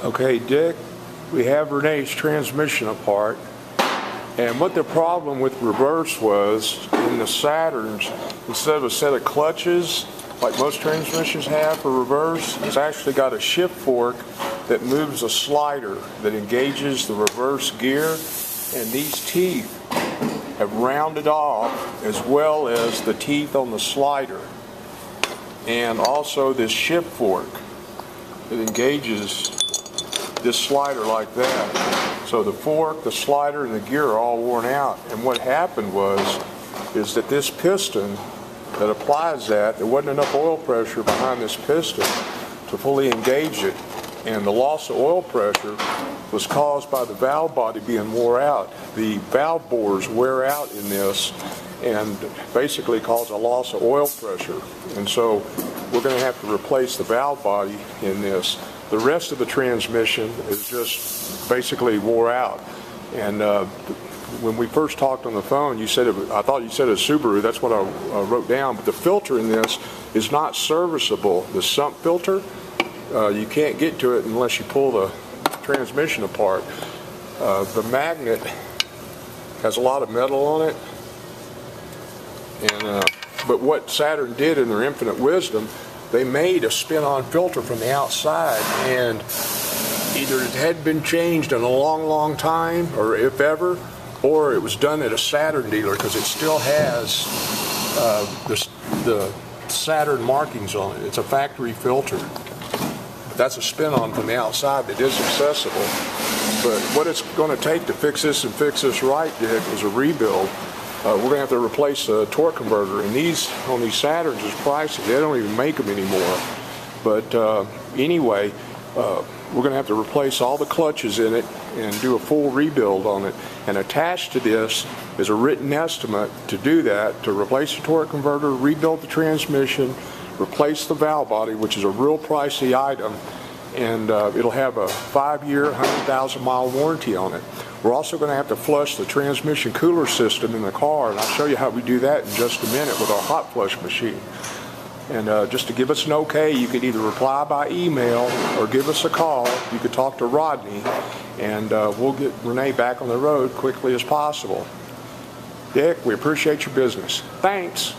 Okay, Dick, we have Renee's transmission apart, and what the problem with reverse was, in the Saturns, instead of a set of clutches like most transmissions have for reverse, it's actually got a shift fork that moves a slider that engages the reverse gear, and these teeth have rounded off as well as the teeth on the slider, and also this shift fork that engages this slider like that. So the fork, the slider, and the gear are all worn out. And what happened is that this piston that applies that, there wasn't enough oil pressure behind this piston to fully engage it. And the loss of oil pressure was caused by the valve body being wore out. The valve bores wear out in this and basically cause a loss of oil pressure. And so we're going to have to replace the valve body in this. The rest of the transmission is just basically wore out. And when we first talked on the phone, you said I thought you said a Subaru. That's what I wrote down. But the filter in this is not serviceable. The sump filter, you can't get to it unless you pull the transmission apart. The magnet has a lot of metal on it. And but what Saturn did in their infinite wisdom, they made a spin-on filter from the outside, and either it had been changed in a long time, or if ever, or it was done at a Saturn dealer, because it still has the Saturn markings on it. It's a factory filter. But that's a spin-on from the outside that is accessible. But what it's going to take to fix this and fix this right, Dick, is a rebuild. We're going to have to replace the torque converter, and these on these Saturns is pricey. They don't even make them anymore. But anyway, we're going to have to replace all the clutches in it and do a full rebuild on it. And attached to this is a written estimate to do that, to replace the torque converter, rebuild the transmission, replace the valve body, which is a real pricey item, and it'll have a 5-year, 100,000-mile warranty on it. We're also going to have to flush the transmission cooler system in the car, and I'll show you how we do that in just a minute with our hot flush machine. And just to give us an okay, you could either reply by email or give us a call. You could talk to Rodney, and we'll get Renee back on the road quickly as possible. Dick, we appreciate your business. Thanks.